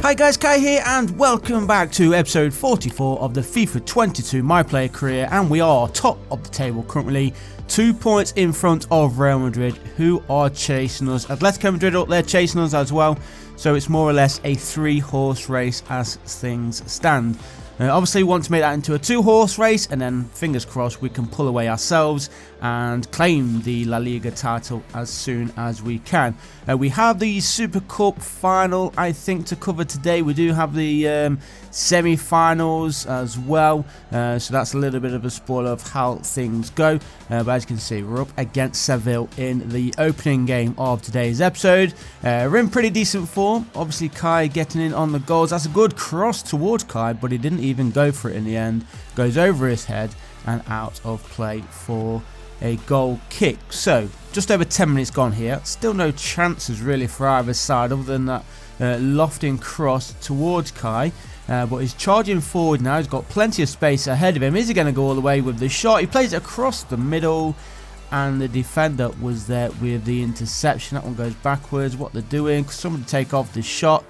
Hi guys, Kai here and welcome back to episode 44 of the FIFA 22 My Player Career, and we are top of the table currently, 2 points in front of Real Madrid, who are chasing us. Atletico Madrid up there chasing us as well, so it's more or less a 3-horse race as things stand. Obviously we want to make that into a 2-horse race, and then fingers crossed we can pull away ourselves and claim the La Liga title as soon as we can. We have the SupaCopa final, I think, to cover today. We do have the semi-finals as well, so that's a little bit of a spoiler of how things go. But as you can see, we're up against Seville in the opening game of today's episode. We're in pretty decent form. Obviously Kai getting in on the goals. That's a good cross towards Kai, but he didn't even go for it in the end. Goes over his head and out of play for a goal kick. So just over 10 minutes gone here. Still no chances really for either side other than that lofting cross towards Kai. But he's charging forward now. He's got plenty of space ahead of him. Is he going to go all the way with the shot? He plays it across the middle, and the defender was there with the interception. That one goes backwards. What they're doing, someone to take off the shot.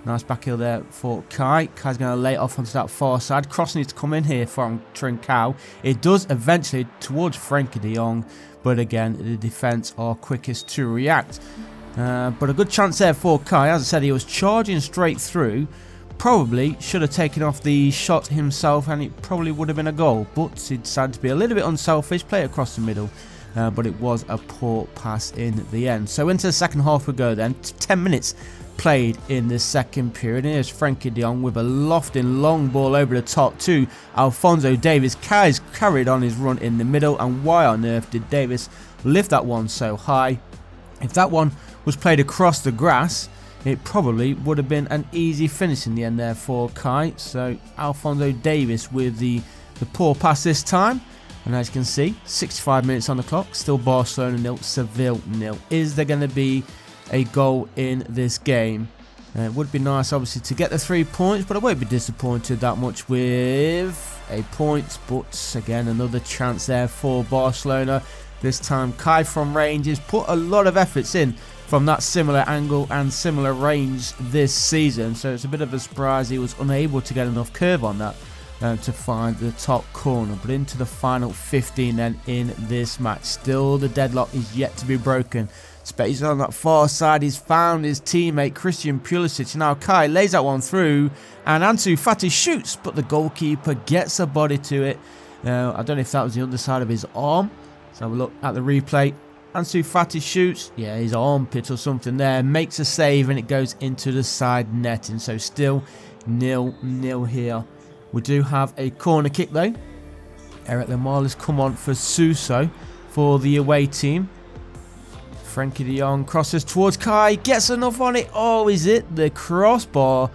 Nice back heel there for Kai. Kai's going to lay it off onto that far side. Cross needs to come in here from Trincao. It does eventually towards Frenkie de Jong, but again, the defence are quickest to react. But a good chance there for Kai. As I said, he was charging straight through. Probably should have taken off the shot himself, and it probably would have been a goal. But he decided to be a little bit unselfish, play it across the middle. But it was a poor pass in the end. So into the second half we go then. 10 minutes played in the second period. And here's Frenkie de Jong with a lofting long ball over the top to Alphonso Davies. Kai's carried on his run in the middle, and why on earth did Davies lift that one so high? If that one was played across the grass, it probably would have been an easy finish in the end there for Kai. So Alphonso Davies with the poor pass this time. And as you can see, 65 minutes on the clock, still Barcelona 0, Seville 0. Is there going to be a goal in this game? It would be nice obviously to get the 3 points, but I won't be disappointed that much with a point. But again, another chance there for Barcelona. This time Kai from range has put a lot of efforts in from that similar angle and similar range this season, so it's a bit of a surprise he was unable to get enough curve on that to find the top corner. But into the final 15 then in this match. Still the deadlock is yet to be broken. Space on that far side. He's found his teammate Christian Pulisic. Now Kai lays that one through, and Ansu Fati shoots, but the goalkeeper gets a body to it. I don't know if that was the underside of his arm. Let's have a look at the replay. Ansu Fati shoots, yeah, his armpit or something there, makes a save, and it goes into the side netting. So still 0-0 here. We do have a corner kick though. Eric Lamar has come on for Suso for the away team. Frenkie de Jong crosses towards Kai, gets enough on it. Oh, is it the crossbar?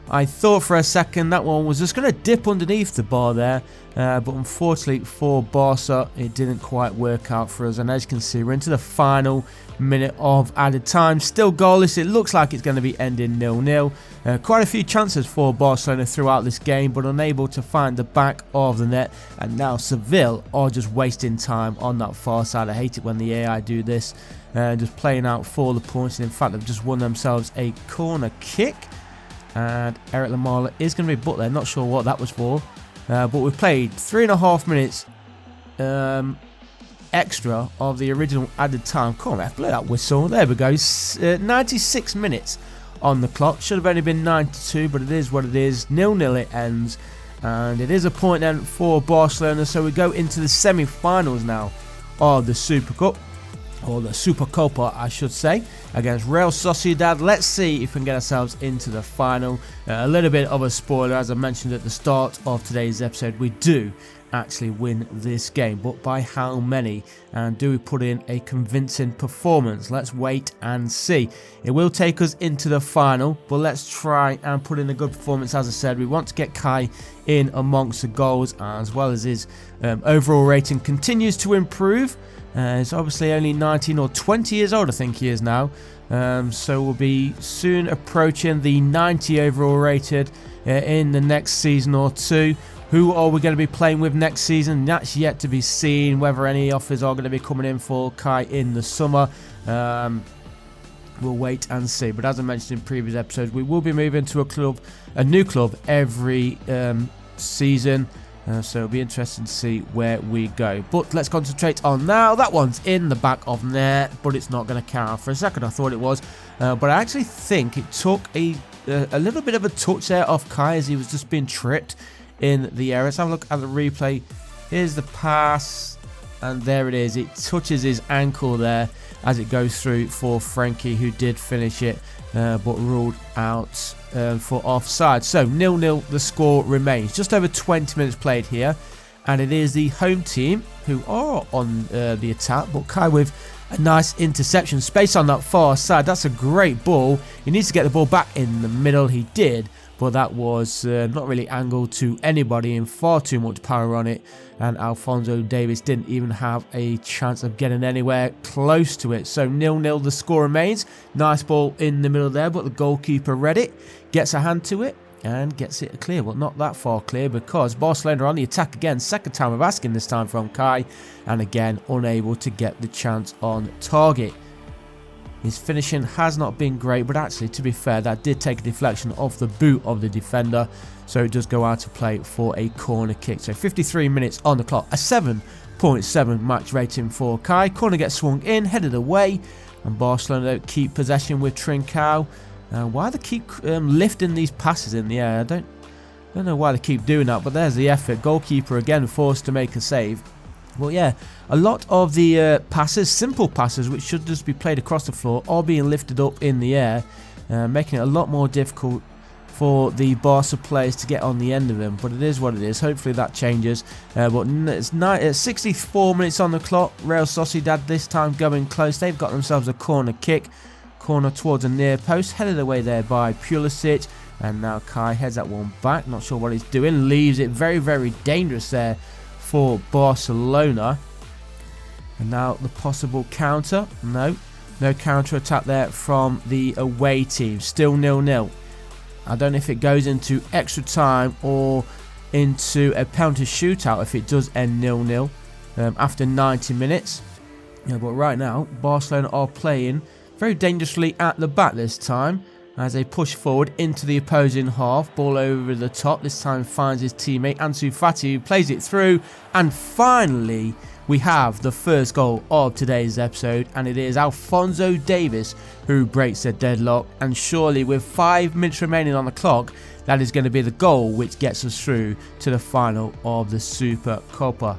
I thought for a second that one was just going to dip underneath the bar there, but unfortunately for Barca, it didn't quite work out for us. And as you can see, we're into the final minute of added time. Still goalless. It looks like it's going to be ending 0-0. Quite a few chances for Barcelona throughout this game, but unable to find the back of the net. And now Seville are just wasting time on that far side. I hate it when the AI do this, just playing out for the points. And in fact, they've just won themselves a corner kick. And Eric Lamar is going to be put there. Not sure what that was for. But we've played 3.5 minutes extra of the original added time. Come on, blow that whistle. There we go. 96 minutes on the clock. Should have only been 92, but it is what it is. 0-0 it ends. And it is a point then for Barcelona. So we go into the semi-finals now of the SupaCup. Or the SupaCopa, I should say, against Real Sociedad. Let's see if we can get ourselves into the final. A little bit of a spoiler, as I mentioned at the start of today's episode, we do actually win this game, but by how many? And do we put in a convincing performance? Let's wait and see. It will take us into the final, but let's try and put in a good performance. As I said, we want to get Kai in amongst the goals, as well as his overall rating continues to improve. He's obviously only 19 or 20 years old, I think he is now. So we'll be soon approaching the 90 overall rated in the next season or two. Who are we going to be playing with next season? That's yet to be seen, whether any offers are going to be coming in for Kai in the summer. we'll wait and see. But as I mentioned in previous episodes, we will be moving to a new club every season. So it'll be interesting to see where we go. But let's concentrate on now. That one's in the back of net, but it's not going to count. For a second I thought it was, but I actually think it took a little bit of a touch there off Kai as he was just being tripped in the air. Let's have a look at the replay. Here's the pass, and there it is. It touches his ankle there as it goes through for Frankie, who did finish it, but ruled out for offside. So 0-0 the score remains. Just over 20 minutes played here, and it is the home team who are on the attack, but Kai with a nice interception. Space on that far side. That's a great ball. He needs to get the ball back in the middle. He did, but that was not really angled to anybody and far too much power on it, and Alphonso Davies didn't even have a chance of getting anywhere close to it. So 0-0 the score remains. Nice ball in the middle there, but the goalkeeper read it, gets a hand to it and gets it clear. Well, not that far clear, because Barcelona are on the attack again. Second time of asking this time from Kai, and again unable to get the chance on target. His finishing has not been great, but actually, to be fair, that did take a deflection off the boot of the defender, so it does go out to play for a corner kick. So 53 minutes on the clock, a 7.7 match rating for Kai. Corner gets swung in, headed away, and Barcelona keep possession with Trincao. Why they keep lifting these passes in the air, I don't know why they keep doing that, but there's the effort. Goalkeeper again forced to make a save. Well, yeah, a lot of the passes, simple passes, which should just be played across the floor, are being lifted up in the air, making it a lot more difficult for the Barca players to get on the end of them. But it is what it is. Hopefully that changes. But it's 64 minutes on the clock. Real Sociedad this time going close. They've got themselves a corner kick. Corner towards a near post. Headed away there by Pulisic. And now Kai heads that one back. Not sure what he's doing. Leaves it very, very dangerous there for Barcelona. And now the possible counter. No counter attack there from the away team. Still 0-0. I don't know if it goes into extra time or into a penalty shootout if it does end 0-0 after 90 minutes. Yeah, but right now Barcelona are playing very dangerously at the back this time, as they push forward into the opposing half. Ball over the top. This time finds his teammate Ansu Fati, who plays it through. And finally, we have the first goal of today's episode. And it is Alphonso Davies who breaks the deadlock. And surely with 5 minutes remaining on the clock, that is going to be the goal which gets us through to the final of the SupaCopa.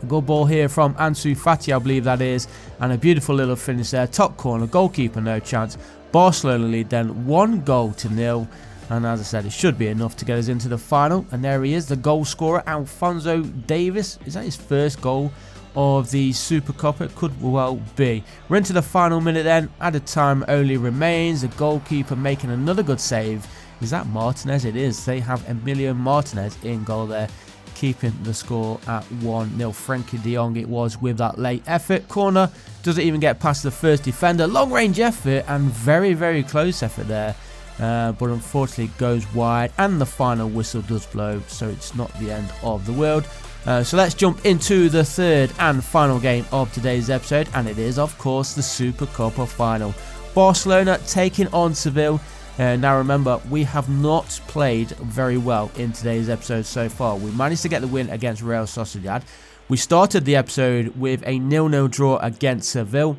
A good ball here from Ansu Fati, I believe that is. And a beautiful little finish there. Top corner. Goalkeeper no chance. Barcelona lead then 1-0. And as I said, it should be enough to get us into the final. And there he is, the goal scorer, Alphonso Davies. Is that his first goal of the SupaCopa? It could well be. We're into the final minute then. Added time only remains. The goalkeeper making another good save. Is that Martinez? It is. They have Emilio Martinez in goal there, keeping the score at 1-0. Frankie de Jong it was with that late effort. Corner doesn't even get past the first defender. Long range effort and very, very close effort there. But unfortunately goes wide, and the final whistle does blow, so it's not the end of the world. So let's jump into the third and final game of today's episode, and it is of course the SupaCopa final. Barcelona taking on Seville. Now remember, we have not played very well in today's episode so far. We managed to get the win against Real Sociedad. We started the episode with a 0-0 draw against Seville.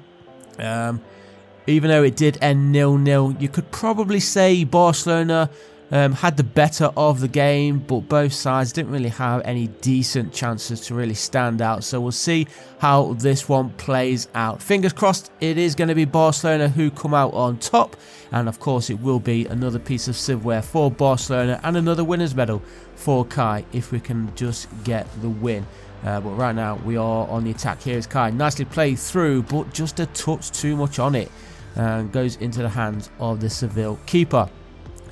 Even though it did end 0-0, you could probably say Barcelona had the better of the game, but both sides didn't really have any decent chances to really stand out. So we'll see how this one plays out. Fingers crossed it is going to be Barcelona who come out on top, and of course it will be another piece of silverware for Barcelona and another winner's medal for Kai if we can just get the win. But right now we are on the attack. Here is Kai, nicely played through, but just a touch too much on it, and goes into the hands of the Seville keeper.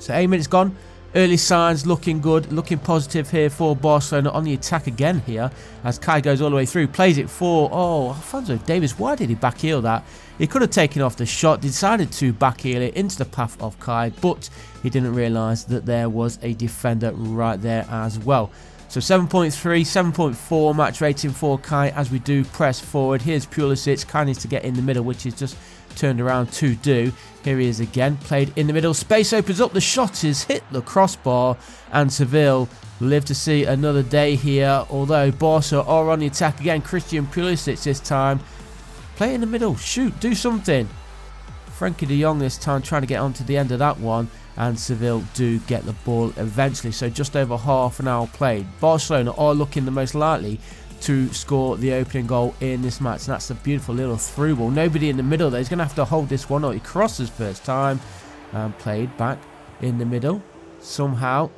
So 8 minutes gone. Early signs looking good, looking positive here for Barcelona on the attack again here, as Kai goes all the way through, plays it for, Alphonso Davies. Why did he backheel that? He could have taken off the shot, decided to backheel it into the path of Kai, but he didn't realise that there was a defender right there as well. So 7.3, 7.4 match rating for Kai as we do press forward. Here's Pulisic. Kai needs to get in the middle, which is just turned around to do. Here he is again, played in the middle, space opens up, the shot is hit the crossbar, and Seville live to see another day here, although Barca are on the attack again. Christian Pulisic this time, play in the middle, shoot, do something. Frankie de Jong this time trying to get onto the end of that one, and Seville do get the ball eventually. So just over half an hour played. Barcelona are looking the most likely to score the opening goal in this match, and that's a beautiful little through ball. Nobody in the middle there. He's going to have to hold this one up. He crosses first time and played back in the middle. Somehow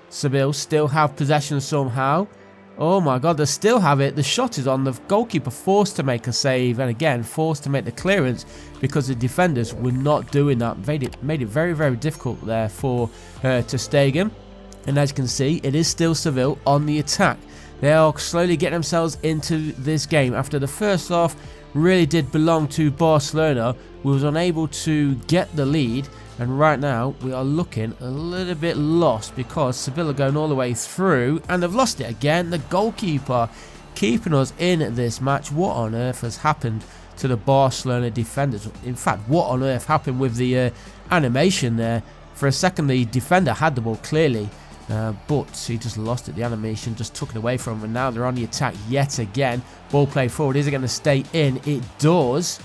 Seville still have possession somehow. Oh my god, they still have it. The shot is on. The goalkeeper forced to make a save, and again forced to make the clearance because the defenders were not doing that. Made it very, very difficult there for ter Stegen. And as you can see, it is still Seville on the attack. They are slowly getting themselves into this game. After the first half really did belong to Barcelona, we was unable to get the lead, and right now we are looking a little bit lost because Seville are going all the way through and they've lost it again. The goalkeeper keeping us in this match. What on earth has happened to the Barcelona defenders? In fact, what on earth happened with the animation there? For a second the defender had the ball clearly, but he just lost it. The animation just took it away from him, and now they're on the attack yet again. Ball play forward. Is it going to stay in? It does.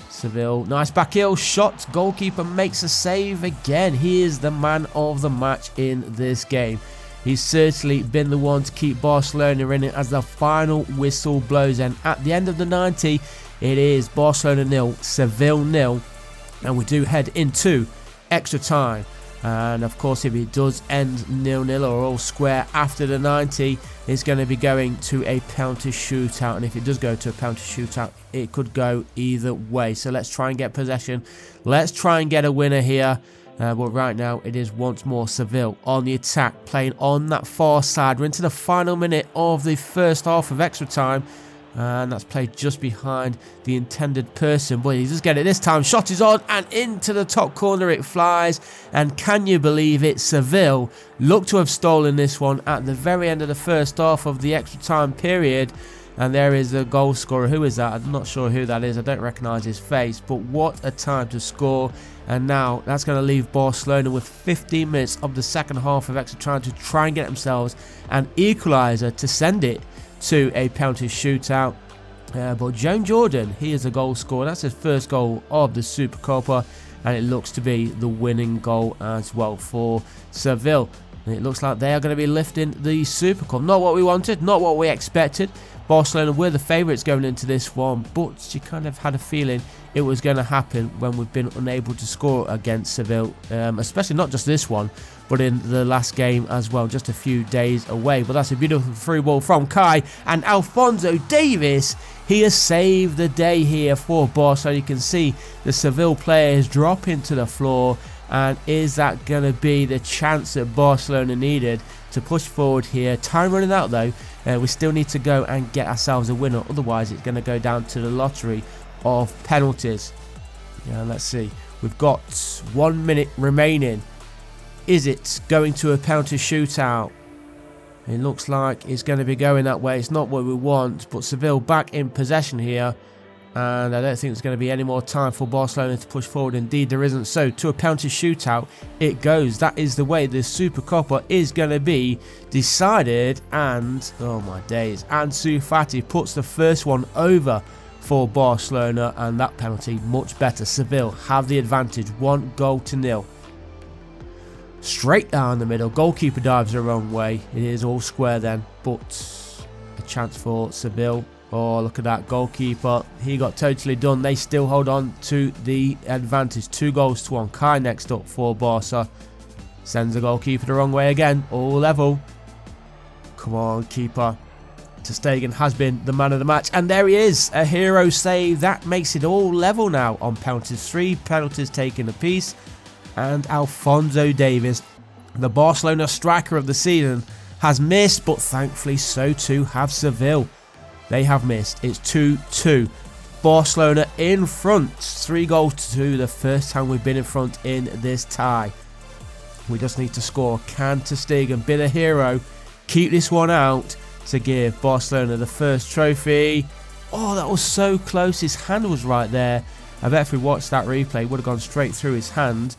Seville, nice back heel shot. Goalkeeper makes a save again. He is the man of the match in this game. He's certainly been the one to keep Barcelona in it as the final whistle blows. And at the end of the 90, it is Barcelona 0, Seville 0. And we do head into extra time. And of course, if it does end 0-0 or all square after the 90, it's going to be going to a penalty shootout. And if it does go to a penalty shootout, it could go either way. So let's try and get possession. Let's try and get a winner here. But right now, it is once more Seville on the attack, playing on that far side. We're into the final minute of the first half of extra time. And that's played just behind the intended person. But he does get it this time. Shot is on and into the top corner it flies. And can you believe it? Seville look to have stolen this one at the very end of the first half of the extra time period. And there is the goal scorer. Who is that? I'm not sure who that is. I don't recognise his face. But what a time to score. And now that's going to leave Barcelona with 15 minutes of the second half of extra time to try and get themselves an equaliser to send it to a penalty shootout. But Joan Jordan, he is a goal scorer. That's his first goal of the SupaCopa, and it looks to be the winning goal as well for Seville. And it looks like they are going to be lifting the SupaCopa. Not what we wanted, not what we expected. Barcelona were the favourites going into this one, but you kind of had a feeling it was going to happen when we've been unable to score against Seville, especially not just this one, but in the last game as well, just a few days away. But that's a beautiful through ball from Kai, and Alphonso Davies, he has saved the day here for Barcelona. You can see the Seville players dropping to the floor, and is that going to be the chance that Barcelona needed to push forward here? Time running out though. We still need to go and get ourselves a winner, otherwise it's going to go down to the lottery of penalties. Let's see, we've got 1 minute remaining. Is it going to a penalty shootout? It looks like it's going to be going that way. It's not what we want, but Seville back in possession here, and I don't think there's going to be any more time for Barcelona to push forward. Indeed there isn't. So to a penalty shootout it goes. That is the way this SupaCopa is going to be decided, and oh my days, Ansu Fati puts the first one over for Barcelona, and that penalty much better. Seville have the advantage, 1-0. Straight down the middle, goalkeeper dives the wrong way. It is all square then, but a chance for Seville. Oh, look at that goalkeeper. He got totally done. They still hold on to the advantage. 2-1. Kai next up for Barca. Sends the goalkeeper the wrong way again. All level. Come on, keeper. ter Stegen has been the man of the match. And there he is. A hero save. That makes it all level now on penalties. 3 penalties taken apiece. And Alphonso Davies, the Barcelona striker of the season, has missed. But thankfully so too have Seville. They have missed. It's 2-2. Barcelona in front. 3-2. The first time we've been in front in this tie. We just need to score. Can ter Stegen be the hero? Keep this one out to give Barcelona the first trophy. Oh, that was so close. His hand was right there. I bet if we watched that replay, it would have gone straight through his hand.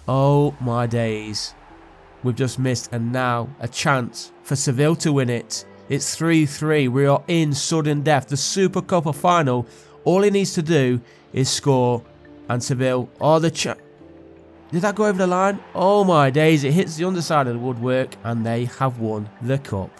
Oh my days. We've just missed, and now a chance for Seville to win it. It's 3-3. We are in sudden death. The SupaCopa final. All he needs to do is score, and Seville are the Did that go over the line? Oh my days. It hits the underside of the woodwork, and they have won the cup.